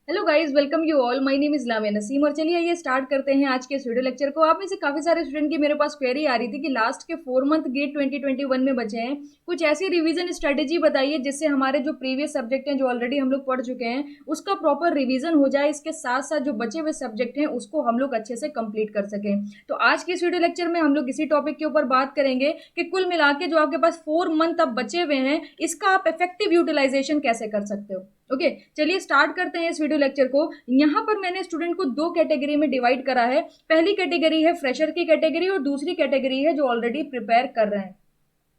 Hello guys, welcome you all. My name is Lamia Naseem और चलिए ये स्टार्ट करते हैं आज के इस वीडियो लेक्चर को। आप में से काफी सारे स्टूडेंट की मेरे पास क्वेरी आ रही थी कि लास्ट के 4 मंथ गेट 2021 में बचे हैं, कुछ ऐसी रिवीजन स्ट्रेटेजी बताइए जिससे हमारे जो प्रीवियस सब्जेक्ट हैं जो ऑलरेडी हम लोग पढ़ चुके हैं उसका प्रॉपर रिवीजन हो जाए, इसके साथ साथ जो बचे हुए सब्जेक्ट हैं उसको हम लोग अच्छे से कंप्लीट कर सकें। तो आज के इस वीडियो लेक्चर में हम लोग इसी टॉपिक के ऊपर बात करेंगे कि कुल मिला के जो आपके पास 4 मंथ अब बचे हुए हैं इसका आप इफेक्टिव यूटिलाइजेशन कैसे कर सकते हो। ओके, चलिए स्टार्ट करते हैं इस वीडियो लेक्चर को। यहाँ पर मैंने स्टूडेंट को दो कैटेगरी में डिवाइड करा है। पहली कैटेगरी है फ्रेशर की कैटेगरी और दूसरी कैटेगरी है जो ऑलरेडी प्रिपेयर कर रहे हैं।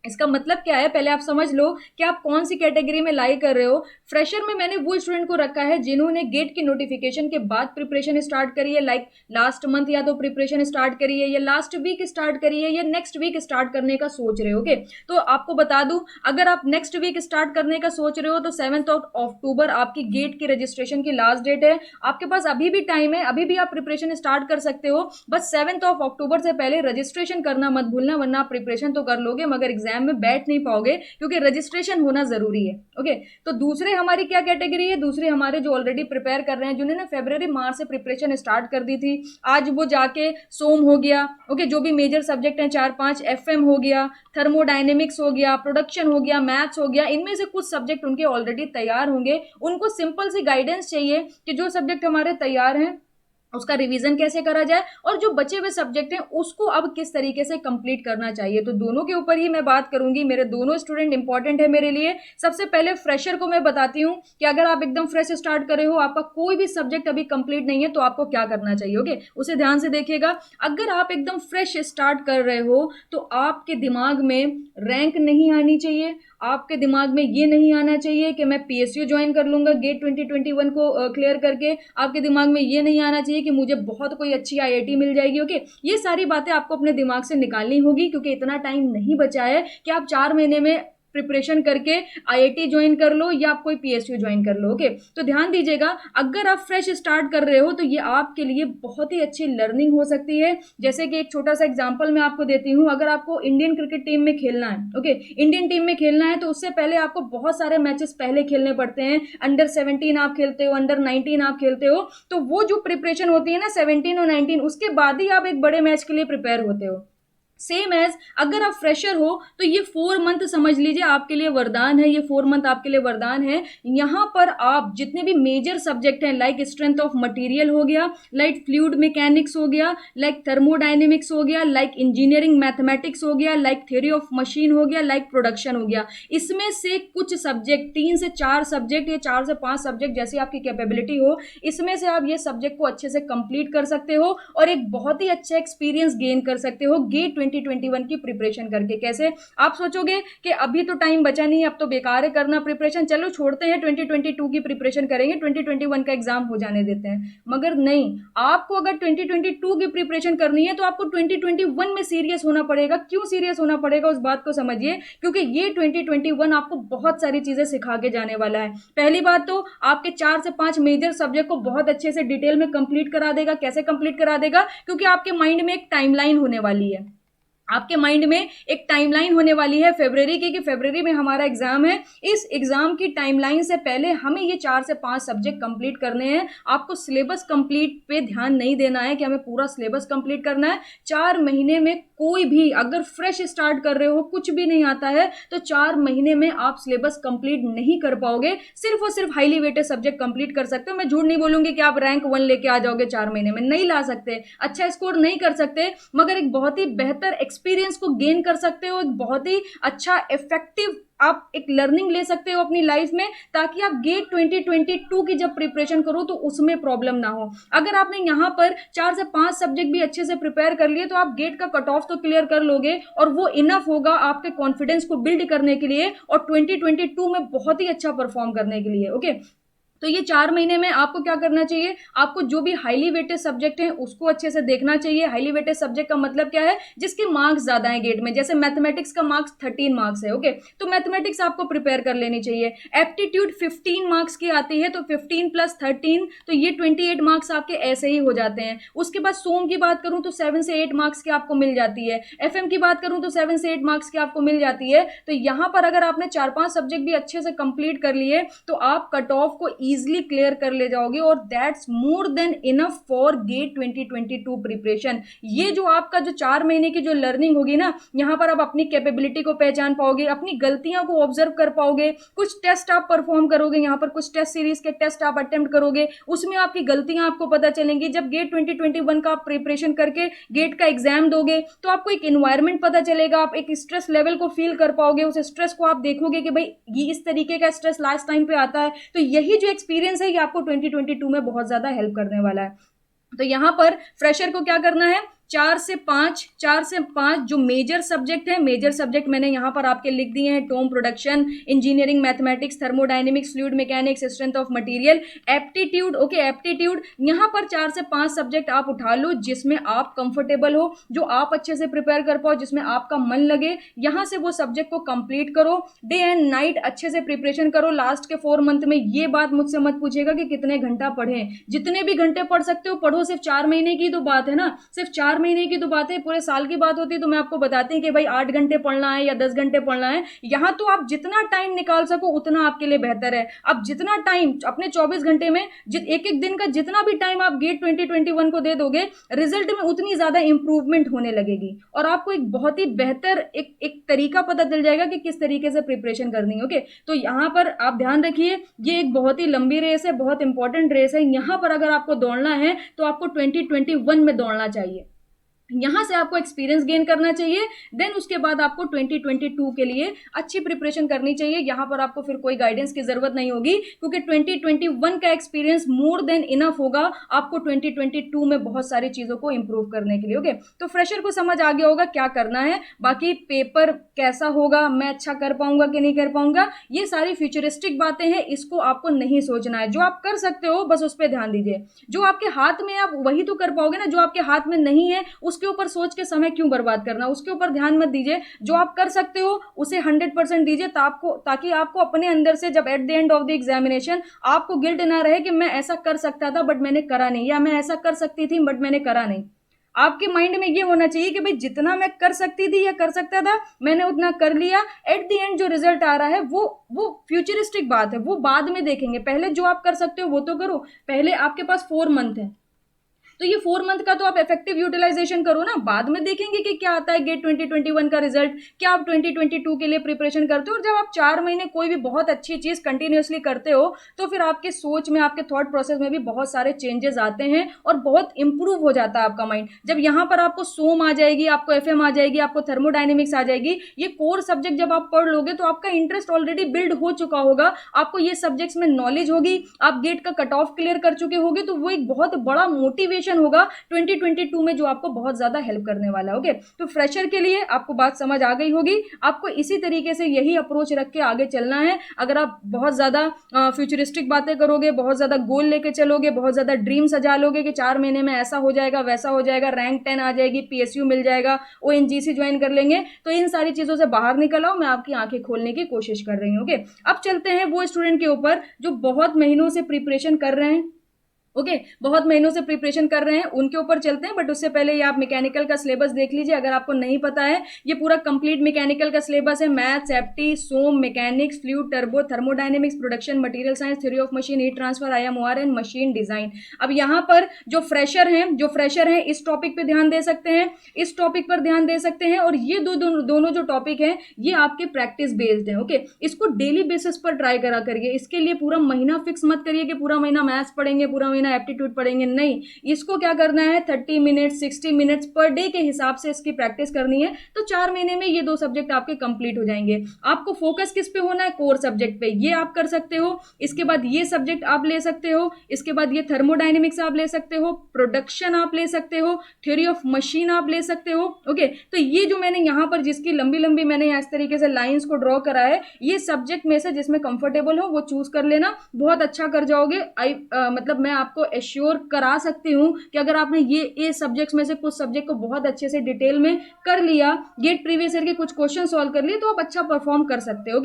इसका मतलब क्या है, पहले आप समझ लो कि आप कौन सी कैटेगरी में लाई कर रहे हो। फ्रेशर में मैंने वो स्टूडेंट को रखा है जिन्होंने गेट की नोटिफिकेशन के बाद प्रिपरेशन स्टार्ट करी है, लाइक लास्ट मंथ या तो प्रिपरेशन स्टार्ट करी है या लास्ट वीक स्टार्ट करी है या नेक्स्ट वीक स्टार्ट करने का सोच रहे हो। ओके, तो आपको बता दूं, अगर आप नेक्स्ट वीक स्टार्ट करने का सोच रहे हो तो 7 अक्टूबर आपकी गेट की रजिस्ट्रेशन की लास्ट डेट है। आपके पास अभी भी टाइम है, अभी भी आप प्रिपरेशन स्टार्ट कर सकते हो। बस 7 अक्टूबर से पहले रजिस्ट्रेशन करना मत भूलना, वरना आप प्रिपरेशन तो कर लोगे मगर एग्जाम में बैठ नहीं पाओगे क्योंकि रजिस्ट्रेशन होना जरूरी है। ओके, तो दूसरे हमारी क्या कैटेगरी है, दूसरे हमारे जो ऑलरेडी प्रिपेयर कर रहे हैं, जिन्होंने फरवरी मार्च से प्रिपरेशन स्टार्ट कर दी थी, आज वो जाके सोम हो गया। ओके, जो भी मेजर सब्जेक्ट हैं 4-5, एफएम हो गया, थर्मोडाइनेमिक्स हो गया, प्रोडक्शन हो गया, मैथ्स हो गया, इनमें से कुछ सब्जेक्ट उनके ऑलरेडी तैयार होंगे। उनको सिंपल सी गाइडेंस चाहिए कि जो सब्जेक्ट हमारे तैयार हैं उसका रिवीजन कैसे करा जाए और जो बचे हुए सब्जेक्ट हैं उसको अब किस तरीके से कंप्लीट करना चाहिए। तो दोनों के ऊपर ही मैं बात करूंगी, मेरे दोनों स्टूडेंट इंपॉर्टेंट है मेरे लिए। सबसे पहले फ्रेशर को मैं बताती हूँ कि अगर आप एकदम फ्रेश स्टार्ट कर रहे हो, आपका कोई भी सब्जेक्ट अभी कंप्लीट नहीं है, तो आपको क्या करना चाहिए। ओके, उसे ध्यान से देखिएगा। अगर आप एकदम फ्रेश स्टार्ट कर रहे हो तो आपके दिमाग में रैंक नहीं आनी चाहिए, आपके दिमाग में ये नहीं आना चाहिए कि मैं पीएसयू ज्वाइन कर लूंगा गेट 2021 को क्लियर करके, आपके दिमाग में ये नहीं आना चाहिए कि मुझे बहुत कोई अच्छी आईआईटी मिल जाएगी। ओके, ये सारी बातें आपको अपने दिमाग से निकालनी होगी क्योंकि इतना टाइम नहीं बचा है कि आप 4 महीने में प्रिपरेशन करके आईआईटी ज्वाइन कर लो या आप कोई पीएसयू ज्वाइन कर लो। ओके, तो ध्यान दीजिएगा, अगर आप फ्रेश स्टार्ट कर रहे हो तो ये आपके लिए बहुत ही अच्छी लर्निंग हो सकती है। जैसे कि एक छोटा सा एग्जांपल मैं आपको देती हूँ। अगर आपको इंडियन क्रिकेट टीम में खेलना है, ओके, इंडियन टीम में खेलना है तो उससे पहले आपको बहुत सारे मैचेस पहले खेलने पड़ते हैं। अंडर 17 आप खेलते हो, अंडर 19 आप खेलते हो, तो वो जो प्रिपरेशन होती है ना 17 और 19, उसके बाद ही आप एक बड़े मैच के लिए प्रिपेयर होते हो। सेम एज अगर आप फ्रेशर हो तो ये 4 मंथ समझ लीजिए आपके लिए वरदान है, ये 4 मंथ आपके लिए वरदान है। यहाँ पर आप जितने भी मेजर सब्जेक्ट हैं, लाइक स्ट्रेंथ ऑफ मटेरियल हो गया, लाइक फ्लूइड मैकेनिक्स हो गया, लाइक थर्मोडाइनेमिक्स हो गया, लाइक इंजीनियरिंग मैथमेटिक्स हो गया, लाइक थ्योरी ऑफ मशीन हो गया, लाइक प्रोडक्शन हो गया, इसमें से कुछ सब्जेक्ट 3 से 4 सब्जेक्ट या 4 से 5 सब्जेक्ट जैसी आपकी कैपेबिलिटी हो, इसमें से आप ये सब्जेक्ट को अच्छे से कंप्लीट कर सकते हो और एक बहुत ही अच्छा एक्सपीरियंस गेन कर सकते हो गेट 2021 की प्रिपरेशन करके। कैसे? आप सोचोगे कि अभी तो टाइम बचा नहीं, अब तो बेकार है करना प्रिपरेशन, चलो छोड़ते हैं 2022 की प्रिपरेशन करेंगे, 2021 का एग्जाम हो जाने देते हैं। मगर नहीं, आपको अगर 2022 की प्रिपरेशन करनी है तो आपको 2021 में सीरियस होना पड़ेगा। क्यों सीरियस होना पड़ेगा उस बात को समझिए, क्योंकि ये 2021 आपको बहुत सारी चीजें सिखा के जाने वाला है। पहली बात तो आपके 4 से 5 मेजर सब्जेक्ट को बहुत अच्छे से डिटेल में कंप्लीट करा देगा। कैसे कंप्लीट करा देगा? क्योंकि आपके माइंड में एक टाइमलाइन होने वाली है, आपके माइंड में एक टाइमलाइन होने वाली है फरवरी की, कि फरवरी में हमारा एग्जाम है। इस एग्जाम की टाइमलाइन से पहले हमें ये 4 से 5 सब्जेक्ट कंप्लीट करने हैं। आपको सिलेबस कंप्लीट पे ध्यान नहीं देना है कि हमें पूरा सिलेबस कंप्लीट करना है। 4 महीने में कोई भी अगर फ्रेश स्टार्ट कर रहे हो, कुछ भी नहीं आता है, तो 4 महीने में आप सिलेबस कंप्लीट नहीं कर पाओगे। सिर्फ और सिर्फ हाईली वेटेड सब्जेक्ट कंप्लीट कर सकते हो। मैं झूठ नहीं बोलूंगी कि आप रैंक 1 लेके आ जाओगे 4 महीने में, नहीं ला सकते, अच्छा स्कोर नहीं कर सकते, मगर एक बहुत ही बेहतर एक्सपीरियंस को गेन कर सकते हो। एक बहुत ही अच्छा इफेक्टिव आप एक लर्निंग ले सकते हो अपनी लाइफ में, ताकि आप गेट 2022 की जब प्रिपरेशन करो तो उसमें प्रॉब्लम ना हो। अगर आपने यहाँ पर 4 से 5 सब्जेक्ट भी अच्छे से प्रिपेयर कर लिए तो आप गेट का कट ऑफ तो क्लियर कर लोगे और वो इनफ होगा आपके कॉन्फिडेंस को बिल्ड करने के लिए और 2022 में बहुत ही अच्छा परफॉर्म करने के लिए। ओके, तो ये 4 महीने में आपको क्या करना चाहिए, आपको जो भी हाईली वेटेड सब्जेक्ट हैं उसको अच्छे से देखना चाहिए। हाईली वेटेड सब्जेक्ट का मतलब क्या है? जिसके मार्क्स ज्यादा है गेट में। जैसे मैथमेटिक्स का मार्क्स 13 मार्क्स है, ओके, तो मैथमेटिक्स आपको प्रिपेयर कर लेनी चाहिए। एप्टीट्यूड 15 मार्क्स की आती है, तो 15 + 13 तो ये 28 मार्क्स आपके ऐसे ही हो जाते हैं। उसके बाद सोम की बात करूं तो 7 से 8 मार्क्स की आपको मिल जाती है। एफएम की बात करूं तो 7 से 8 मार्क्स की आपको मिल जाती है। तो यहां पर अगर आपने 4-5 सब्जेक्ट भी अच्छे से कंप्लीट कर लिए तो आप कट ऑफ को ईजिली क्लियर कर ले जाओगे और that's more than enough for GATE 2022 preparation. ये जो आपका जो 4 महीने की जो लर्निंग होगी ना, यहाँ पर आप अपनी कैपेबिलिटी को पहचान पाओगे, अपनी गलतियों को ऑब्जर्व कर पाओगे, कुछ टेस्ट आप परफॉर्म करोगे, यहाँ पर कुछ टेस्ट सीरीज के टेस्ट आप अटेम्प्ट करोगे, उसमें आपकी गलतियां आपको पता चलेंगी। जब गेट 2021 का आप प्रिपरेशन करके गेट का एग्जाम दोगे तो आपको एक इन्वायरमेंट पता चलेगा, आप एक स्ट्रेस लेवल को फील कर पाओगे, उस स्ट्रेस को आप देखोगे कि भाई ये इस तरीके का स्ट्रेस लास्ट टाइम पे आता है। तो यही जो एक्सपीरियंस है ये आपको 2022 में बहुत ज्यादा हेल्प करने वाला है। तो यहां पर फ्रेशर को क्या करना है, 4 से 5 जो मेजर सब्जेक्ट है, मेजर सब्जेक्ट मैंने यहाँ पर आपके लिख दिए हैं, टोम production, engineering mathematics, thermodynamics, fluid mechanics, strength of material, aptitude. Okay, aptitude यहाँ पर 4 से 5 सब्जेक्ट आप उठा लो जिसमें आप कंफर्टेबल हो, जो आप अच्छे से प्रिपेयर कर पाओ, जिसमें आपका मन लगे, यहाँ से वो सब्जेक्ट को कंप्लीट करो। डे एंड नाइट अच्छे से प्रिपरेशन करो। लास्ट के 4 मंथ में ये बात मुझसे मत पूछेगा कि कितने घंटा पढ़े, जितने भी घंटे पढ़ सकते हो पढ़ो। सिर्फ 4 महीने की तो बात है ना, सिर्फ 4 महीने की तो बात है, पूरे साल की बात होती है तो मैं आपको बताती हूँ कि भाई 8 घंटे पढ़ना है या 10 घंटे पढ़ना है। यहाँ तो आप जितना टाइम निकाल सको उतना आपके लिए बेहतर है। आप जितना टाइम अपने 24 घंटे में एक एक दिन का जितना भी टाइम आप गेट 2021 को दे दोगे, रिजल्ट में उतनी ज्यादा इंप्रूवमेंट होने लगेगी और आपको एक बहुत ही बेहतर एक तरीका पता चल जाएगा कि किस तरीके से प्रिपरेशन करनी है। ओके, तो यहाँ पर आप ध्यान रखिए, ये एक बहुत ही लंबी रेस है, बहुत इंपॉर्टेंट रेस है। यहाँ पर अगर आपको दौड़ना है तो आपको 2021 में दौड़ना चाहिए, यहां से आपको एक्सपीरियंस गेन करना चाहिए। देन उसके बाद आपको 2022 के लिए अच्छी प्रिपरेशन करनी चाहिए। यहां पर आपको फिर कोई गाइडेंस की जरूरत नहीं होगी क्योंकि 2021 का एक्सपीरियंस मोर देन इनफ होगा आपको 2022 में बहुत सारी चीजों को इंप्रूव करने के लिए। ओके, तो फ्रेशर को समझ आ गया होगा क्या करना है। बाकी पेपर कैसा होगा, मैं अच्छा कर पाऊंगा कि नहीं कर पाऊंगा, ये सारी फ्यूचरिस्टिक बातें हैं, इसको आपको नहीं सोचना है। जो आप कर सकते हो बस उस पर ध्यान दीजिए, जो आपके हाथ में आप वही तो कर पाओगे ना, जो आपके हाथ में नहीं है उसके ऊपर सोच के समय क्यों बर्बाद करना, उसके ऊपर ध्यान मत दीजिए। जो आप कर सकते हो उसे 100% दीजिए ताकि आपको अपने अंदर से जब at the end of the examination आपको गिल्ट ना रहे कि मैं ऐसा कर सकता था बट मैंने करा नहीं, या मैं ऐसा कर सकती थी बट मैंने करा नहीं। आपके माइंड में ये होना चाहिए कि भाई जितना मैं कर सकती थी या कर सकता था मैंने उतना कर लिया। एट द एंड जो रिजल्ट आ रहा है वो फ्यूचरिस्टिक बात है, वो बाद में देखेंगे। पहले जो आप कर सकते हो वो तो करो। पहले आपके पास 4 मंथ है तो ये 4 मंथ का तो आप इफेक्टिव यूटिलाइजेशन करो ना, बाद में देखेंगे कि क्या आता है गेट 2021 का रिजल्ट, क्या आप 2022 के लिए प्रिपरेशन करते हो। और जब आप 4 महीने कोई भी बहुत अच्छी चीज कंटिन्यूअसली करते हो तो फिर आपके सोच में, आपके थॉट प्रोसेस में भी बहुत सारे चेंजेस आते हैं और बहुत इंप्रूव हो जाता है आपका माइंड। जब यहाँ पर आपको सोम आ जाएगी, आपको एफएम आ जाएगी, आपको थर्मोडाइनमिक्स आ जाएगी, ये कोर सब्जेक्ट जब आप पढ़ लोगे तो आपका इंटरेस्ट ऑलरेडी बिल्ड हो चुका होगा, आपको ये सब्जेक्ट्स में नॉलेज होगी, आप गेट का कट ऑफ क्लियर कर चुके होगे, तो वो एक बहुत बड़ा मोटिवेशन होगा 2022 में जो आपको बहुत ज्यादा हेल्प करने वाला है। ओके, तो फ्रेशर के लिए आपको बात समझ आ गई होगी। आपको इसी तरीके से यही अप्रोच रख के आगे चलना है। अगर आप बहुत ज्यादा फ्यूचरिस्टिक बातें करोगे, बहुत ज्यादा गोल लेके चलोगे, बहुत ज्यादा ड्रीम सजा लोगे कि 4 महीने में ऐसा हो जाएगा, वैसा हो जाएगा, रैंक 10 आ जाएगी, पीएसयू मिल जाएगा, ओएनजीसी ज्वाइन कर लेंगे, तो इन सारी चीजों से बाहर निकल आओ। मैं आपकी आंखें खोलने की कोशिश कर रही हूँ। ओके, अब चलते हैं वो स्टूडेंट के ऊपर जो बहुत महीनों से प्रिपरेशन कर रहे हैं। ओके, बहुत महीनों से प्रिपरेशन कर रहे हैं, उनके ऊपर चलते हैं। बट उससे पहले ये आप मैकेनिकल का सिलेबस देख लीजिए अगर आपको नहीं पता है। ये पूरा कंप्लीट मैकेनिकल का सिलेबस है, maths, apti, SOM, mechanics, fluid, turbo, thermodynamics, production, material science, theory of machine, heat transfer, IMOR and machine design. अब यहाँ पर जो फ्रेशर हैं इस टॉपिक पे ध्यान दे सकते हैं, इस टॉपिक पर ध्यान दे सकते हैं। और ये दोनों जो टॉपिक हैं ये आपके प्रैक्टिस बेस्ड हैं। ओके, इसको डेली बेसिस पर ट्राई करा करिए। इसके लिए पूरा महीना फिक्स मत करिए कि पूरा महीना मैथ्स पढ़ेंगे, पूरा महीना एप्टीट्यूड पढ़ेंगे, नहीं। इसको क्या करना है, 30 मिनट्स 60 मिनट्स पर डे के हिसाब से इसकी प्रैक्टिस करनी है। तो 4 महीने में ये 2 सब्जेक्ट आपके कंप्लीट हो जाएंगे। आपको फोकस किस पे होना है, कोर सब्जेक्ट पे। ये आप कर सकते हो। इसके बाद ये सब्जेक्ट आप ले सकते हो, इसके बाद ये थर्मोडायनेमिक्स आप ले सकते हो, प्रोडक्शन आप ले सकते हो, थ्योरी ऑफ मशीन आप ले सकते हो। ओके, तो ये जो मैंने यहाँ पर जिसकी लंबी लंबी मैंने इस तरीके से लाइंस को ड्रॉ करा है, ये सब्जेक्ट में से जिसमें कंफर्टेबल हो वो चूज कर लेना, बहुत अच्छा कर जाओगे। मतलब मैं आपको एश्योर करा सकती हूँ कि अगर आपने ये सब्जेक्ट्स में से कुछ सब्जेक्ट को बहुत अच्छे से डिटेल में कर लिया, गेट प्रीवियस ईयर के कुछ क्वेश्चन सॉल्व कर लिए, तो आप अच्छा परफॉर्म कर सकते हो।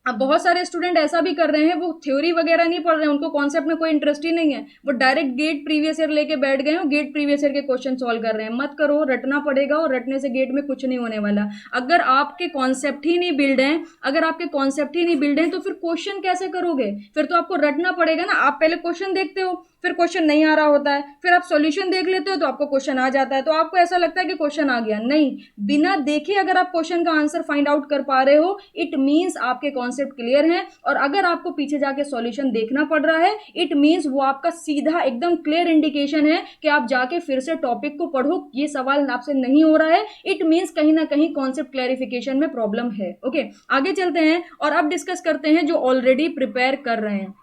अब बहुत सारे स्टूडेंट ऐसा भी कर रहे हैं, वो थ्योरी वगैरह नहीं पढ़ रहे हैं, उनको कॉन्सेप्ट में कोई इंटरेस्ट ही नहीं है, वो डायरेक्ट गेट प्रीवियस ईयर लेके बैठ गए हैं, गेट प्रीवियस ईयर के क्वेश्चन सॉल्व कर रहे हैं। मत करो, रटना पड़ेगा, और रटने से गेट में कुछ नहीं होने वाला। अगर आपके कॉन्सेप्ट ही नहीं बिल्ड हैं, अगर आपके कॉन्सेप्ट ही नहीं बिल्ड हैं, तो फिर क्वेश्चन कैसे करोगे? फिर तो आपको रटना पड़ेगा ना। आप पहले क्वेश्चन देखते हो, फिर क्वेश्चन नहीं आ रहा होता है, फिर आप सॉल्यूशन देख लेते हो तो आपको क्वेश्चन आ जाता है, तो आपको ऐसा लगता है कि क्वेश्चन आ गया। नहीं, बिना देखे अगर आप क्वेश्चन का आंसर फाइंड आउट कर पा रहे हो, इट मीन्स आपके कॉन्सेप्ट क्लियर हैं। और अगर आपको पीछे जाके सॉल्यूशन देखना पड़ रहा है, इट मीन्स वो आपका सीधा एकदम क्लियर इंडिकेशन है कि आप जाके फिर से टॉपिक को पढ़ो, ये सवाल आपसे नहीं हो रहा है, इट मीन्स कहीं ना कहीं कॉन्सेप्ट क्लैरिफिकेशन में प्रॉब्लम है। ओके, आगे चलते हैं और अब डिस्कस करते हैं जो ऑलरेडी प्रिपेयर कर रहे हैं।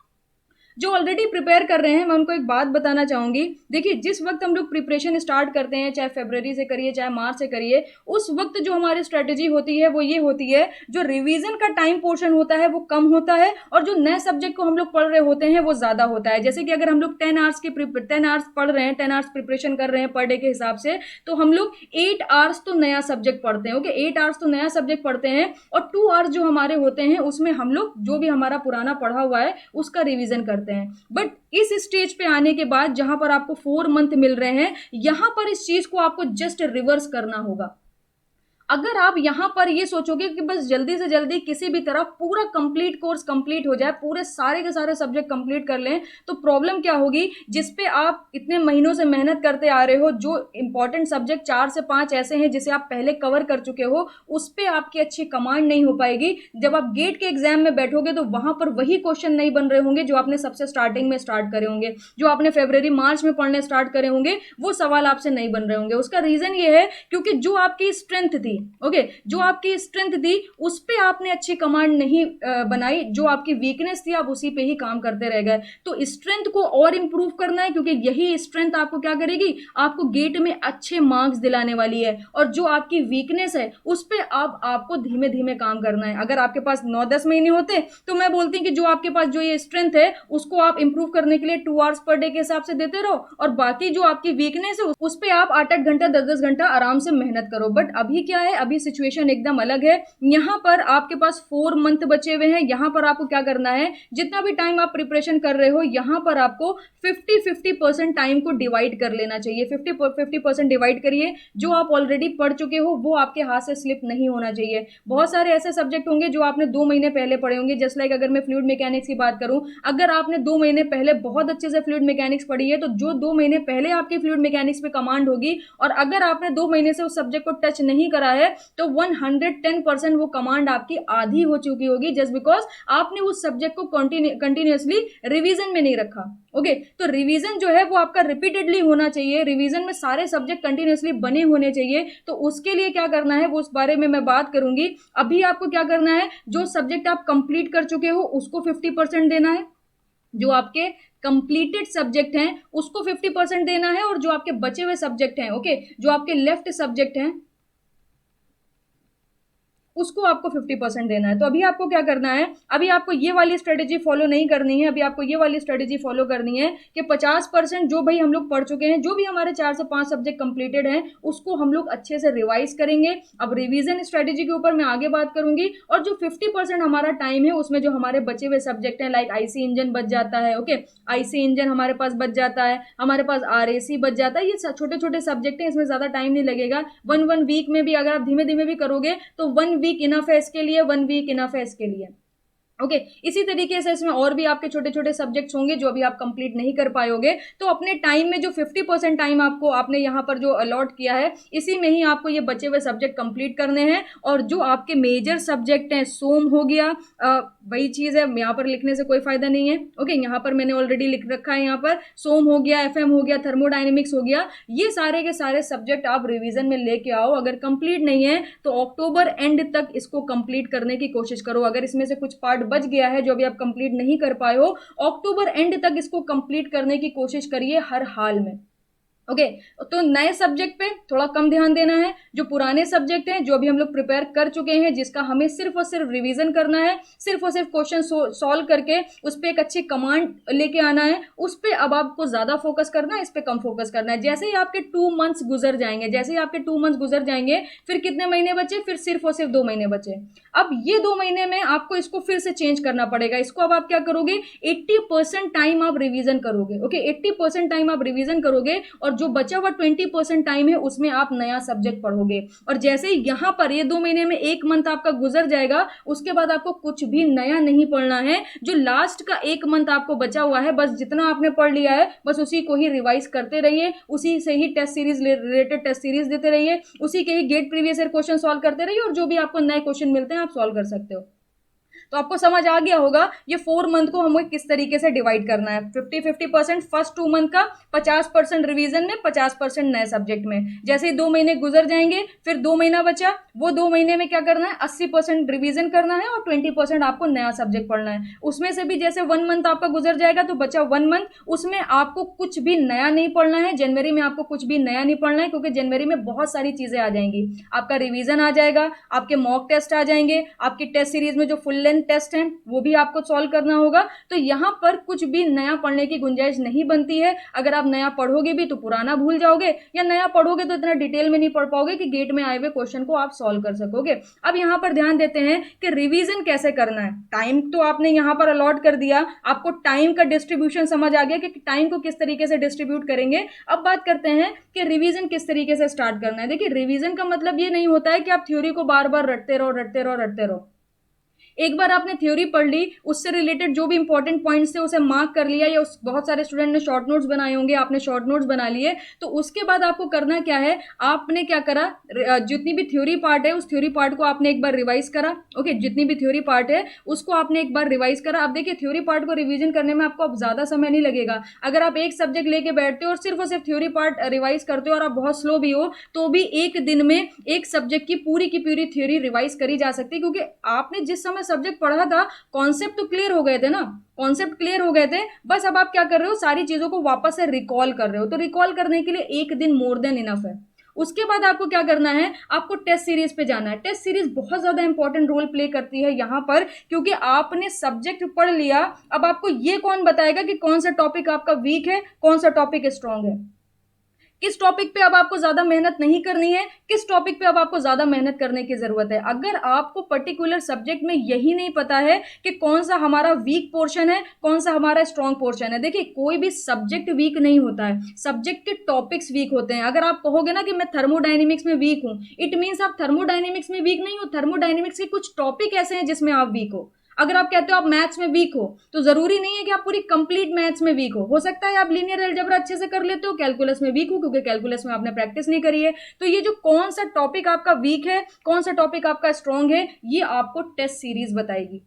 जो ऑलरेडी प्रिपेयर कर रहे हैं, मैं उनको एक बात बताना चाहूंगी। देखिए, जिस वक्त हम लोग प्रिपरेशन स्टार्ट करते हैं, चाहे फरवरी से करिए चाहे मार्च से करिए, उस वक्त जो हमारी स्ट्रेटेजी होती है वो ये होती है, जो रिवीजन का टाइम पोर्शन होता है वो कम होता है, और जो नए सब्जेक्ट को हम लोग पढ़ रहे होते हैं वो ज्यादा होता है। जैसे कि अगर हम लोग 10 आवर्स पढ़ रहे हैं, 10 आवर्स प्रिपरेशन कर रहे हैं पर डे के हिसाब से, तो हम लोग 8 आवर्स तो नया सब्जेक्ट पढ़ते हैं। ओके, 8 आवर्स तो नया सब्जेक्ट पढ़ते हैं, और 2 आवर्स जो हमारे होते हैं उसमें हम लोग जो भी हमारा पुराना पढ़ा हुआ है उसका रिवीजन करते हैं। बट इस स्टेज पे आने के बाद जहां पर आपको 4 मंथ मिल रहे हैं, यहां पर इस चीज को आपको जस्ट रिवर्स करना होगा। अगर आप यहां पर ये सोचोगे कि बस जल्दी से जल्दी किसी भी तरह पूरा कंप्लीट कोर्स कंप्लीट हो जाए, पूरे सारे के सारे सब्जेक्ट कंप्लीट कर लें, तो प्रॉब्लम क्या होगी? जिस पे आप इतने महीनों से मेहनत करते आ रहे हो, जो इंपॉर्टेंट सब्जेक्ट 4 से 5 ऐसे हैं जिसे आप पहले कवर कर चुके हो, उस पे आपकी अच्छी कमांड नहीं हो पाएगी। जब आप गेट के एग्जाम में बैठोगे तो वहां पर वही क्वेश्चन नहीं बन रहे होंगे जो आपने सबसे स्टार्टिंग में स्टार्ट करे होंगे, जो आपने फरवरी मार्च में पढ़ने स्टार्ट करे होंगे, वो सवाल आपसे नहीं बन रहे होंगे। उसका रीजन ये है क्योंकि जो आपकी स्ट्रेंथ थी, ओके, जो आपकी स्ट्रेंथ थी उस पे आपने अच्छी कमांड नहीं बनाई, जो आपकी वीकनेस थी आप उसी पे ही काम करते रह गए। तो स्ट्रेंथ को और इंप्रूव करना है, क्योंकि यही स्ट्रेंथ आपको क्या करेगी? आपको गेट में अच्छे मार्क्स दिलाने वाली है। और जो आपकी वीकनेस है उस पे आपको धीमे धीमे काम करना है। अगर आपके पास 9-10 महीने होते तो मैं बोलती कि जो आपके पास जो ये स्ट्रेंथ है उसको आप इंप्रूव करने के लिए 2 आवर्स पर डे के हिसाब से देते रहो, और बाकी जो आपकी वीकनेस है उस पे आप 8-8 घंटा 10-10 घंटा आराम से मेहनत करो। बट अभी क्या है, अभी सिचुएशन एकदम अलग है। यहाँ पर आपके पास 4 मंथ बचे हुए हैं। यहाँ पर आपको क्या करना है, जितना भी टाइम आप प्रिपरेशन कर रहे हो, यहाँ पर आपको 50-50% टाइम को डिवाइड कर लेना चाहिए। 50-50% डिवाइड करिए। जो आप ऑलरेडी पढ़ चुके हो वो आपके हाथ से स्लिप नहीं होना चाहिए। बहुत सारे ऐसे सब्जेक्ट होंगे जो आपने 2 महीने पहले पढ़े होंगे, जस्ट लाइक अगर मैं फ्लूइड मैकेनिक्स की बात करूं, अगर आपने 2 महीने पहले बहुत अच्छे से फ्लूइड मैकेनिक्स पढ़ी है, तो जो 2 महीने पहले आपकी फ्लूइड मैकेनिक्स पे कमांड होगी, और अगर आपने 2 महीने से उस सब्जेक्ट को टच नहीं करा है, तो 110% वो कमांड आपकी आधी हो चुकी होगी, जस्ट बिकॉज आपने उस सब्जेक्ट को कंटिन्यूअसली रिवीजन में नहीं रखा। ओके, तो रिवीजन जो है वो आपका रिपीटेडली होना चाहिए। रिवीजन में सारे सब्जेक्ट कंटिन्यूअसली बने होने चाहिए। तो उसके लिए क्या करना है वो उस बारे में मैं बात करूंगी। अभी आपको क्या करना है, जो सब्जेक्ट आप कंप्लीट कर चुके हो उसको 50% देना है, जो आपके कंप्लीटेड सब्जेक्ट हैं उसको 50% देना है, और जो आपके बचे हुए सब्जेक्ट हैं, ओके, जो आपके लेफ्ट सब्जेक्ट हैं उसको आपको 50% देना है। तो अभी आपको क्या करना है, अभी आपको ये वाली स्ट्रेटेजी फॉलो नहीं करनी है। अभी आपको ये वाली स्ट्रेटेजी फॉलो करनी है कि 50% जो भाई हम लोग पढ़ चुके हैं, जो भी हमारे 4 से 5 सब्जेक्ट कंप्लीटेड हैं, उसको हम लोग अच्छे से रिवाइज करेंगे। अब रिवीजन स्ट्रेटेजी के ऊपर मैं आगे बात करूंगी। और जो 50% हमारा टाइम है उसमें जो हमारे बचे हुए सब्जेक्ट हैं, लाइक आईसी इंजन बच जाता है, ओके, आईसी इंजन हमारे पास बच जाता है, हमारे पास आरएसी बच जाता है। ये छोटे छोटे सब्जेक्ट हैं, इसमें ज्यादा टाइम नहीं लगेगा। वन वीक में भी अगर आप धीमे धीमे भी करोगे तो 1 वीक इनफ है इसके लिए, 1 वीक इनफ है इसके लिए। ओके, इसी तरीके से इसमें और भी आपके छोटे छोटे सब्जेक्ट्स होंगे जो अभी आप कंप्लीट नहीं कर पाओगे। तो अपने टाइम में जो 50% टाइम आपको आपने यहाँ पर जो अलॉट किया है, इसी में ही आपको ये बचे हुए सब्जेक्ट कंप्लीट करने हैं। और जो आपके मेजर सब्जेक्ट हैं, सोम हो गया, वही चीज़ है, यहाँ पर लिखने से कोई फायदा नहीं है। ओके, यहाँ पर मैंने ऑलरेडी लिख रखा है, यहाँ पर सोम हो गया, एफएम हो गया, थर्मोडाइनमिक्स हो गया, ये सारे के सारे सब्जेक्ट आप रिविजन में लेके आओ। अगर कंप्लीट नहीं है तो अक्टूबर एंड तक इसको कंप्लीट करने की कोशिश करो। अगर इसमें से कुछ पार्ट बच गया है जो अभी आप कंप्लीट नहीं कर पाए हो, अक्टूबर एंड तक इसको कंप्लीट करने की कोशिश करिए हर हाल में। ओके। तो नए सब्जेक्ट पे थोड़ा कम ध्यान देना है, जो पुराने सब्जेक्ट हैं, जो अभी हम लोग प्रिपेयर कर चुके हैं, जिसका हमें सिर्फ और सिर्फ रिवीजन करना है, सिर्फ और सिर्फ क्वेश्चन सॉल्व करके उस पर एक अच्छी कमांड लेके आना है, उस पर अब आपको ज्यादा फोकस करना है, इस पर कम फोकस करना है। जैसे ही आपके 2 मंथ्स गुजर जाएंगे, जैसे ही आपके 2 मंथ्स गुजर जाएंगे, फिर कितने महीने बचे, फिर सिर्फ और सिर्फ 2 महीने बचे। अब ये 2 महीने में आपको इसको फिर से चेंज करना पड़ेगा। इसको अब आप क्या करोगे, 80% टाइम आप रिवीजन करोगे। ओके, 80% टाइम आप रिवीजन करोगे और जो बचा हुआ 20% टाइम है उसमें आप नया सब्जेक्ट पढ़ोगे। और जैसे ही यहां पर ये 2 महीने में 1 मंथ आपका गुजर जाएगा, उसके बाद आपको कुछ भी नया नहीं पढ़ना है। जो लास्ट का 1 मंथ आपको बचा हुआ है, बस जितना आपने पढ़ लिया है बस उसी को ही रिवाइज करते रहिए, उसी से ही test series related test series देते रहिए, उसी के ही GATE previous year question solve करते रहिए, और जो भी आपको नए क्वेश्चन मिलते हैं आप सॉल्व कर सकते हो। तो आपको समझ आ गया होगा ये 4 मंथ को हमें किस तरीके से डिवाइड करना है। 50-50% फर्स्ट 2 मंथ का, 50% रिवीजन में, 50% नए सब्जेक्ट में। जैसे ही 2 महीने गुजर जाएंगे, फिर 2 महीना बचा, वो 2 महीने में क्या करना है, 80% रिवीजन करना है और 20% आपको नया सब्जेक्ट पढ़ना है। उसमें से भी जैसे 1 मंथ आपका गुजर जाएगा तो बचा 1 मंथ, उसमें आपको कुछ भी नया नहीं पढ़ना है। जनवरी में आपको कुछ भी नया नहीं पढ़ना है, क्योंकि जनवरी में बहुत सारी चीजें आ जाएंगी। आपका रिवीजन आ जाएगा, आपके मॉक टेस्ट आ जाएंगे, आपकी टेस्ट सीरीज में जो फुल लेंथ टेस्ट हैं वो भी आपको सॉल्व करना होगा। तो यहां पर कुछ भी नया पढ़ने की गुंजाइश नहीं बनती है। अगर आप नया पढ़ोगे भी तो पुराना भूल जाओगे, या नया पढ़ोगे तो इतना डिटेल में नहीं पढ़ पाओगे कि गेट में आए हुए क्वेश्चन को आप सॉल्व कर सकोगे। अब यहां पर ध्यान देते हैं कि रिवीजन कैसे करना है। टाइम तो आपने यहां पर अलॉट कर दिया, आपको टाइम का डिस्ट्रीब्यूशन समझ आ गया कि टाइम को किस तरीके से डिस्ट्रीब्यूट करेंगे। अब बात करते हैं कि रिवीजन किस तरीके से स्टार्ट करना है। देखिए, रिवीजन का मतलब ये नहीं होता है कि आप थ्योरी को बार बार रटते रहो रटते रहो रटते रहो। एक बार आपने थ्योरी पढ़ ली, उससे रिलेटेड जो भी इंपॉर्टेंट पॉइंट्स थे उसे मार्क कर लिया, या उस बहुत सारे स्टूडेंट ने शॉर्ट नोट्स बनाए होंगे, आपने शॉर्ट नोट्स बना लिए, तो उसके बाद आपको करना क्या है, आपने क्या करा, जितनी भी थ्योरी पार्ट है उस थ्योरी पार्ट को आपने एक बार रिवाइज करा। ओके, जितनी भी थ्योरी पार्ट है उसको आपने एक बार रिवाइज करा। अब देखिए, थ्योरी पार्ट को रिवीजन करने में आपको अब ज्यादा समय नहीं लगेगा। अगर आप एक सब्जेक्ट लेके बैठते हो और सिर्फ थ्योरी पार्ट रिवाइज करते हो और आप बहुत स्लो भी हो, तो भी एक दिन में एक सब्जेक्ट की पूरी थ्योरी रिवाइज करी जा सकती है, क्योंकि आपने जिस समय सब्जेक्ट पढ़ा था कॉन्सेप्ट तो क्लियर हो गए थे ना, कॉन्सेप्ट क्लियर हो गए थे। बस अब आप क्या कर रहे हो, सारी चीजों को वापस से रिकॉल कर रहे हो। तो रिकॉल करने के लिए एक दिन मोर देन इनफ है। उसके बाद आपको क्या करना है, आपको टेस्ट सीरीज पे जाना है। टेस्ट सीरीज बहुत ज्यादा इंपॉर्टेंट रोल प्ले करती है यहां पर, क्योंकि आपने सब्जेक्ट पढ़ लिया। अब आपको ये कौन बताएगा कि कौन सा टॉपिक आपका वीक है, कौन सा टॉपिक स्ट्रांग है, किस टॉपिक पे अब आपको ज्यादा मेहनत नहीं करनी है, किस टॉपिक पे अब आपको ज्यादा मेहनत करने की जरूरत है। अगर आपको पर्टिकुलर सब्जेक्ट में यही नहीं पता है कि कौन सा हमारा वीक पोर्शन है, कौन सा हमारा स्ट्रॉन्ग पोर्शन है। देखिए, कोई भी सब्जेक्ट वीक नहीं होता है, सब्जेक्ट के टॉपिक्स वीक होते हैं। अगर आप कहोगे ना कि मैं थर्मोडाइनमिक्स में वीक हूं, इट मीन्स आप थर्मोडाइनमिक्स में वीक नहीं हो, थर्मोडाइनमिक्स के कुछ टॉपिक ऐसे हैं जिसमें आप वीक हो। अगर आप कहते हो आप मैथ्स में वीक हो, तो जरूरी नहीं है कि आप पूरी कंप्लीट मैथ्स में वीक हो सकता है आप लीनियर अलजेब्रा अच्छे से कर लेते हो, कैलकुलस में वीक हो क्योंकि कैलकुलस में आपने प्रैक्टिस नहीं करी है। तो ये जो कौन सा टॉपिक आपका वीक है, कौन सा टॉपिक आपका स्ट्रांग है, ये आपको टेस्ट सीरीज बताएगी।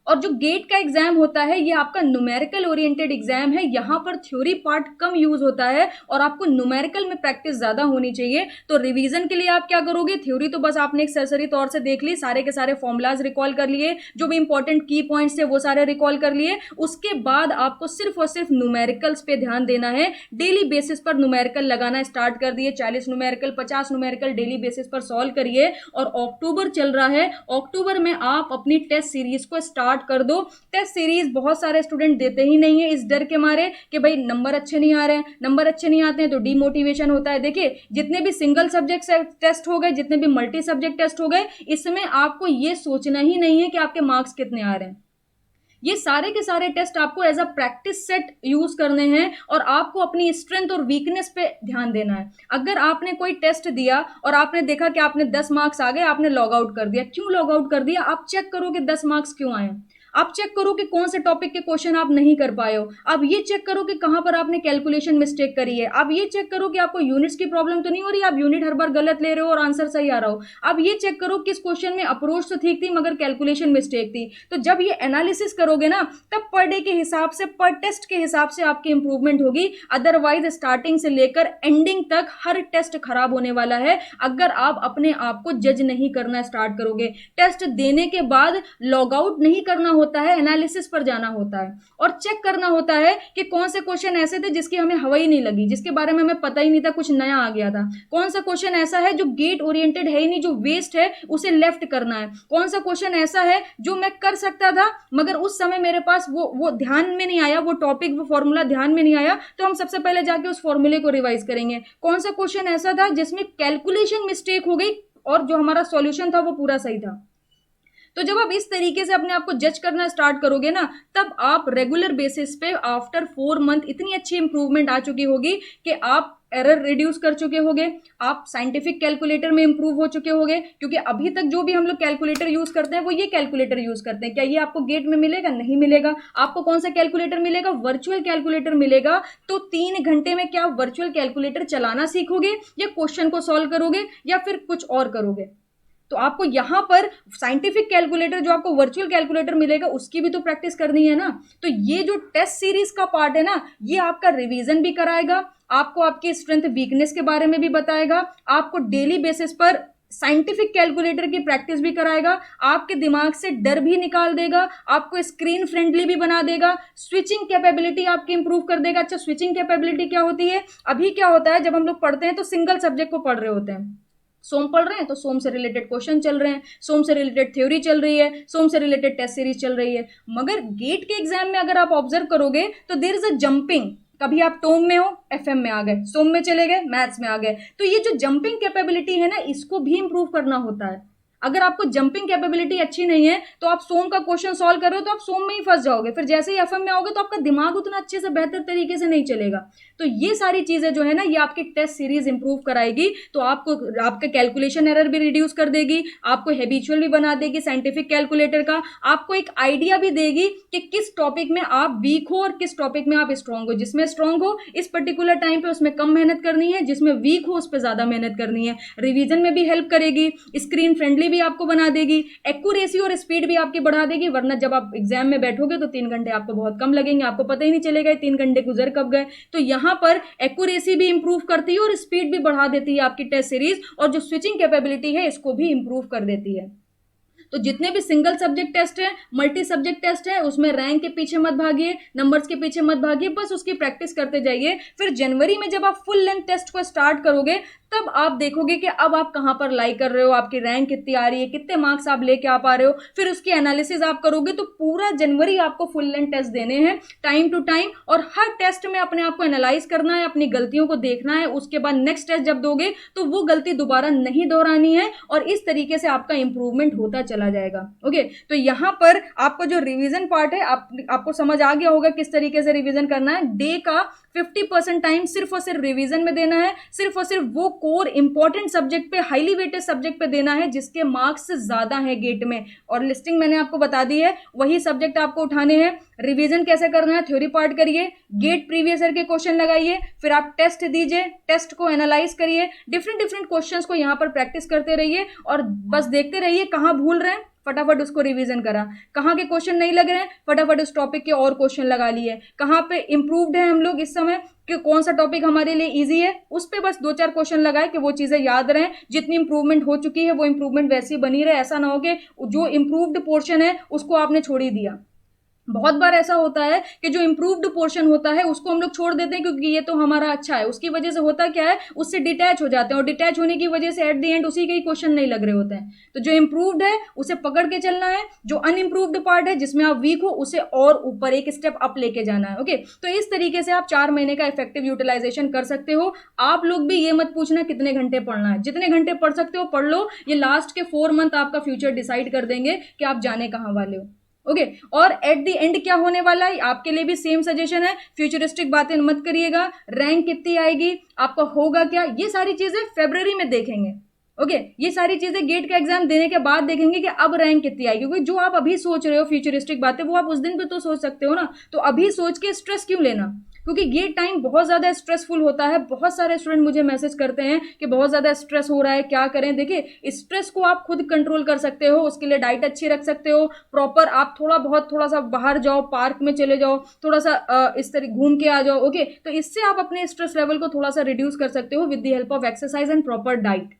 और जो गेट का एग्जाम होता है ये आपका न्यूमेरिकल ओरिएंटेड एग्जाम है। यहां पर थ्योरी पार्ट कम यूज होता है और आपको न्यूमेरिकल में प्रैक्टिस ज्यादा होनी चाहिए। तो रिवीजन के लिए आप क्या करोगे, थ्योरी तो बस आपने एक सरसरी तौर से देख ली, सारे के सारे फॉर्मुलाज रिकॉल कर लिए, जो भी इंपॉर्टेंट की पॉइंट्स थे वो सारे रिकॉल कर लिए। उसके बाद आपको सिर्फ और सिर्फ न्यूमेरिकल्स पे ध्यान देना है। डेली बेसिस पर न्यूमेरिकल लगाना स्टार्ट कर दिए, 40 न्यूमेरिकल 50 न्यूमेरिकल डेली बेसिस पर सॉल्व करिए। और अक्टूबर चल रहा है, अक्टूबर में आप अपनी टेस्ट सीरीज को स्टार्ट कर दो। टेस्ट सीरीज बहुत सारे स्टूडेंट देते ही नहीं है इस डर के मारे कि भाई नंबर अच्छे नहीं आ रहे हैं, नंबर अच्छे नहीं आते हैं तो डीमोटिवेशन होता है। देखिए, जितने भी सिंगल सब्जेक्ट टेस्ट हो गए, जितने भी मल्टी सब्जेक्ट टेस्ट हो गए, इसमें आपको ये सोचना ही नहीं है कि आपके मार्क्स कितने आ रहे हैं। ये सारे के सारे टेस्ट आपको as a practice set use करने हैं और आपको अपनी स्ट्रेंथ और वीकनेस पे ध्यान देना है। अगर आपने कोई टेस्ट दिया और आपने देखा कि आपने 10 मार्क्स आ गए, आपने लॉग आउट कर दिया, क्यों लॉग आउट कर दिया, आप चेक करो कि 10 मार्क्स क्यों आए। आप चेक करो कि कौन से टॉपिक के क्वेश्चन आप नहीं कर पाए हो। आप ये चेक करो कि कहां पर आपने कैलकुलेशन मिस्टेक करी है। आप ये चेक करो कि आपको यूनिट्स की प्रॉब्लम तो नहीं हो रही, आप यूनिट हर बार गलत ले रहे हो और आंसर सही आ रहा हो। आप ये चेक करो किस क्वेश्चन में अप्रोच तो ठीक थी मगर कैलकुलेशन मिस्टेक थी। तो जब ये एनालिसिस करोगे ना, तब पर डे के हिसाब से, पर टेस्ट के हिसाब से आपकी इंप्रूवमेंट होगी। अदरवाइज स्टार्टिंग से लेकर एंडिंग तक हर टेस्ट खराब होने वाला है अगर आप अपने आप को जज नहीं करना स्टार्ट करोगे। टेस्ट देने के बाद लॉग आउट नहीं करना होता है, एनालिसिस पर जाना होता है और चेक करना होता है कि कौन से क्वेश्चन ऐसे थे जिसकी हमें हवा ही नहीं लगी, जिसके बारे में हमें पता ही नहीं था, कुछ नया आ गया था। कौन सा क्वेश्चन ऐसा है जो गेट ओरिएंटेड है ही नहीं, जो वेस्ट है, उसे लेफ्ट करना है। कौन सा क्वेश्चन ऐसा है जो मैं कर सकता था मगर उस समय मेरे पास वो ध्यान में नहीं आया, वो टॉपिक, वो फॉर्मूला ध्यान में नहीं आया, तो हम सबसे पहले जाके उस फॉर्मूले को रिवाइज करेंगे। कौन सा क्वेश्चन ऐसा था जिसमें कैलकुलेशन मिस्टेक हो गई और जो हमारा सॉल्यूशन था वो पूरा सही था। तो जब आप इस तरीके से अपने आप को जज करना स्टार्ट करोगे ना, तब आप रेगुलर बेसिस पे आफ्टर 4 मंथ इतनी अच्छी इंप्रूवमेंट आ चुकी होगी कि आप एरर रिड्यूस कर चुके होगे, आप साइंटिफिक कैलकुलेटर में इंप्रूव हो चुके होगे। क्योंकि अभी तक जो भी हम लोग कैलकुलेटर यूज करते हैं वो ये कैलकुलेटर यूज करते हैं। क्या ये आपको गेट में मिलेगा? नहीं मिलेगा। आपको कौन सा कैलकुलेटर मिलेगा? वर्चुअल कैलकुलेटर मिलेगा। तो 3 घंटे में क्या वर्चुअल कैलकुलेटर चलाना सीखोगे या क्वेश्चन को सॉल्व करोगे या फिर कुछ और करोगे? तो आपको यहां पर साइंटिफिक कैलकुलेटर, जो आपको वर्चुअल कैलकुलेटर मिलेगा, उसकी भी तो प्रैक्टिस करनी है ना। तो ये जो टेस्ट सीरीज का पार्ट है ना, ये आपका रिवीजन भी कराएगा, आपको आपकी स्ट्रेंथ वीकनेस के बारे में भी बताएगा, आपको डेली बेसिस पर साइंटिफिक कैलकुलेटर की प्रैक्टिस भी कराएगा, आपके दिमाग से डर भी निकाल देगा, आपको स्क्रीन फ्रेंडली भी बना देगा, स्विचिंग कैपेबिलिटी आपकी इंप्रूव कर देगा। अच्छा, स्विचिंग कैपेबिलिटी क्या होती है? अभी क्या होता है, जब हम लोग पढ़ते हैं तो सिंगल सब्जेक्ट को पढ़ रहे होते हैं। सोम पढ़ रहे हैं तो सोम से रिलेटेड क्वेश्चन चल रहे हैं, सोम से रिलेटेड थ्योरी चल रही है, सोम से रिलेटेड टेस्ट सीरीज चल रही है। मगर गेट के एग्जाम में अगर आप ऑब्जर्व करोगे तो देयर इज अ जंपिंग। कभी आप टोम में हो, एफएम में आ गए, सोम में चले गए, मैथ्स में आ गए। तो ये जो जंपिंग कैपेबिलिटी है ना, इसको भी इंप्रूव करना होता है। अगर आपको जंपिंग कैपेबिलिटी अच्छी नहीं है तो आप सोम का क्वेश्चन सॉल्व कर रहे हो तो आप सोम में ही फंस जाओगे, फिर जैसे ही एफएम में आओगे तो आपका दिमाग उतना अच्छे से बेहतर तरीके से नहीं चलेगा। तो ये सारी चीजें जो है ना, ये आपकी टेस्ट सीरीज इंप्रूव कराएगी। तो आपको आपका कैलकुलेशन एरर भी रिड्यूस कर देगी, आपको हैबिचुअल भी बना देगी साइंटिफिक कैलकुलेटर का, आपको एक आइडिया भी देगी कि किस टॉपिक में आप वीक हो और किस टॉपिक में आप स्ट्रांग हो। जिसमें स्ट्रांग हो इस पर्टिकुलर टाइम पे उसमें कम मेहनत करनी है, जिसमें वीक हो उस पर ज्यादा मेहनत करनी है। रिवीजन में भी हेल्प करेगी, स्क्रीन फ्रेंडली भी आपको बना देगी, एक्यूरेसी और स्पीड भी आपकी बढ़ा देगी। वरना जब आप एग्जाम में बैठोगे तो 3 घंटे आपको बहुत कम लगेंगे, आपको पता ही नहीं चलेगा 3 घंटे गुजर कब गए। तो यहां पर एक्यूरेसी भी इंप्रूव करती है और स्पीड भी बढ़ा देती है आपकी टेस्ट सीरीज, और जो स्विचिंग कैपेबिलिटी है इसको भी इंप्रूव कर देती है। तो जितने भी सिंगल सब्जेक्ट टेस्ट है, मल्टी सब्जेक्ट टेस्ट है, उसमें रैंक के पीछे मत भागिए, नंबर्स के पीछे मत भागिए, बस उसकी प्रैक्टिस करते जाइए। फिर जनवरी में जब आप फुल लेंथ टेस्ट को स्टार्ट करोगे तब आप देखोगे कि अब आप कहां पर लाई कर रहे हो, आपकी रैंक कितनी आ रही है, कितने मार्क्स आप लेके आ पा रहे हो। फिर उसकी एनालिसिस आप करोगे। तो पूरा जनवरी आपको फुल लेंथ टेस्ट देने हैं टाइम टू टाइम, और हर टेस्ट में अपने आप को एनालाइज करना है, अपनी गलतियों को देखना है। उसके बाद नेक्स्ट टेस्ट जब दोगे तो वो गलती दोबारा नहीं दोहरानी है, और इस तरीके से आपका इंप्रूवमेंट होता चला जाएगा। ओके, तो यहां पर आपको जो रिवीजन पार्ट है, आपको समझ आ गया होगा किस तरीके से रिवीजन करना है। डे का 50% टाइम सिर्फ और सिर्फ रिवीजन में देना है, सिर्फ और सिर्फ वो कोर इंपॉर्टेंट सब्जेक्ट पे, हाईली वेटेड सब्जेक्ट पे देना है जिसके मार्क्स ज्यादा है गेट में। और लिस्टिंग मैंने आपको बता दी है, वही सब्जेक्ट आपको उठाने हैं। रिवीजन कैसे करना है? थ्योरी पार्ट करिए, गेट प्रीवियस ईयर के क्वेश्चन लगाइए, फिर आप टेस्ट दीजिए, टेस्ट को एनालाइज करिए, डिफरेंट डिफरेंट क्वेश्चंस को यहां पर प्रैक्टिस करते रहिए, और बस देखते रहिए कहां भूल रहे हैं, फटाफट उसको रिवीजन करा। कहाँ के क्वेश्चन नहीं लग रहे हैं, फटाफट उस टॉपिक के और क्वेश्चन लगा लिए। कहाँ पे इंप्रूव्ड है हम लोग इस समय, कि कौन सा टॉपिक हमारे लिए इजी है, उस पे बस 2-4 क्वेश्चन लगाए कि वो चीजें याद रहें। जितनी इंप्रूवमेंट हो चुकी है वो इंप्रूवमेंट वैसी बनी रहे। ऐसा ना हो कि जो इंप्रूव्ड पोर्शन है उसको आपने छोड़ ही दिया। बहुत बार ऐसा होता है कि जो इंप्रूव्ड पोर्शन होता है उसको हम लोग छोड़ देते हैं क्योंकि ये तो हमारा अच्छा है। उसकी वजह से होता क्या है, उससे डिटैच हो जाते हैं, और डिटैच होने की वजह से एट द एंड उसी के ही क्वेश्चन नहीं लग रहे होते हैं। तो जो इंप्रूव्ड है उसे पकड़ के चलना है, जो अनइंप्रूव्ड पार्ट है जिसमें आप वीक हो उसे और ऊपर एक स्टेप अप लेके जाना है। ओके, तो इस तरीके से आप 4 महीने का इफेक्टिव यूटिलाइजेशन कर सकते हो। आप लोग भी ये मत पूछना कितने घंटे पढ़ना है, जितने घंटे पढ़ सकते हो पढ़ लो। ये लास्ट के 4 मंथ आपका फ्यूचर डिसाइड कर देंगे कि आप जाने कहां वाले हो। ओके, और एट द एंड क्या होने वाला है, आपके लिए भी सेम सजेशन है, फ्यूचरिस्टिक बातें मत करिएगा। रैंक कितनी आएगी, आपका होगा क्या, ये सारी चीजें फरवरी में देखेंगे। ओके, ये सारी चीजें गेट का एग्जाम देने के बाद देखेंगे कि अब रैंक कितनी आएगी। क्योंकि जो आप अभी सोच रहे हो फ्यूचरिस्टिक बातें, वो आप उस दिन पे तो सोच सकते हो ना। तो अभी सोच के स्ट्रेस क्यों लेना, क्योंकि ये टाइम बहुत ज्यादा स्ट्रेसफुल होता है। बहुत सारे स्टूडेंट मुझे मैसेज करते हैं कि बहुत ज्यादा स्ट्रेस हो रहा है, क्या करें। देखिए, स्ट्रेस को आप खुद कंट्रोल कर सकते हो, उसके लिए डाइट अच्छी रख सकते हो, प्रॉपर आप थोड़ा सा बाहर जाओ, पार्क में चले जाओ, थोड़ा सा इस तरह घूम के आ जाओ। ओके, तो इससे आप अपने स्ट्रेस लेवल को थोड़ा सा रिड्यूस कर सकते हो with the help of exercise and proper diet.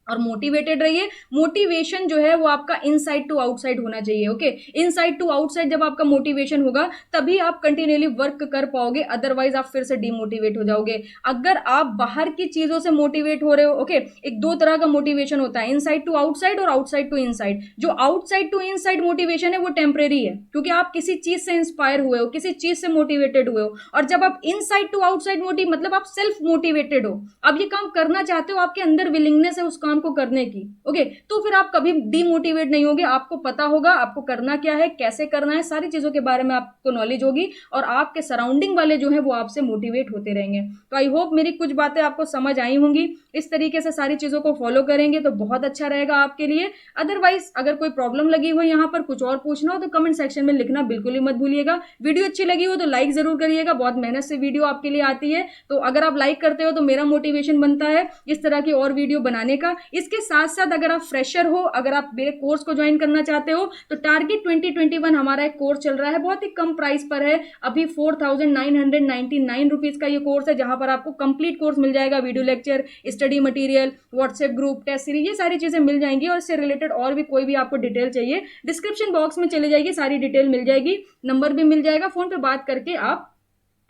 और मोटिवेटेड रहिए। मोटिवेशन जो है वो आपका इनसाइड टू आउटसाइड होना चाहिए। ओके, इनसाइड टू आउटसाइड जब आपका मोटिवेशन होगा तभी आप कंटिन्यूली वर्क कर पाओगे, अदरवाइज आप फिर से डिमोटिवेट हो जाओगे। अगर आप बाहर की चीजों से मोटिवेट हो रहे हो, ओके, एक दो तरह का मोटिवेशन होता है, इनसाइड टू आउटसाइड और आउटसाइड टू इनसाइड। जो आउटसाइड टू इनसाइड मोटिवेशन है वो टेम्परेरी है, क्योंकि आप किसी चीज से इंस्पायर हुए हो, किसी चीज से मोटिवेटेड हुए हो। और जब आप इनसाइड टू आउटसाइड मोटिव मतलब आप सेल्फ मोटिवेटेड हो, आप ये काम करना चाहते हो, आपके अंदर विलिंगनेस है उस काम को करने की, ओके, तो फिर आप कभी डीमोटिवेट नहीं होगे। आपको पता होगा आपको करना क्या है, कैसे करना है, सारी चीजों के बारे में आपको नॉलेज होगी, और आपके सराउंडिंग वाले जो है वो आपसे मोटिवेट होते रहेंगे। तो आई होप मेरी कुछ बातें आपको समझ आई होंगी। इस तरीके से सारी चीजों को फॉलो करेंगे तो बहुत अच्छा रहेगा आपके लिए। अदरवाइज अगर कोई प्रॉब्लम लगी हो, यहाँ पर कुछ और पूछना हो, तो कमेंट सेक्शन में लिखना बिल्कुल ही मत भूलिएगा। वीडियो अच्छी लगी हो तो लाइक जरूर करिएगा, बहुत मेहनत से वीडियो आपके लिए आती है, तो अगर आप लाइक करते हो तो मेरा मोटिवेशन बनता है इस तरह की और वीडियो बनाने का। इसके साथ साथ अगर आप फ्रेशर हो, अगर आप मेरे कोर्स को ज्वाइन करना चाहते हो, तो टारगेट 2021 हमारा एक कोर्स चल रहा है, बहुत ही कम प्राइस पर है, अभी 4999 रुपीज का ये कोर्स है, जहां पर आपको कंप्लीट कोर्स मिल जाएगा, video lecture, study material, WhatsApp group, test series, ये सारी चीजें मिल जाएंगी। और इससे रिलेटेड और भी कोई भी आपको डिटेल चाहिए, डिस्क्रिप्शन बॉक्स में चले जाइए, सारी डिटेल मिल जाएगी, नंबर भी मिल जाएगा, फोन पे बात करके आप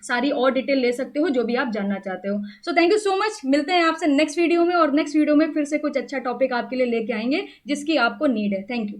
सारी और डिटेल ले सकते हो जो भी आप जानना चाहते हो। So thank you so much, मिलते हैं आपसे नेक्स्ट वीडियो में, और नेक्स्ट वीडियो में फिर से कुछ अच्छा टॉपिक आपके लिए लेके आएंगे जिसकी आपको नीड है। Thank you.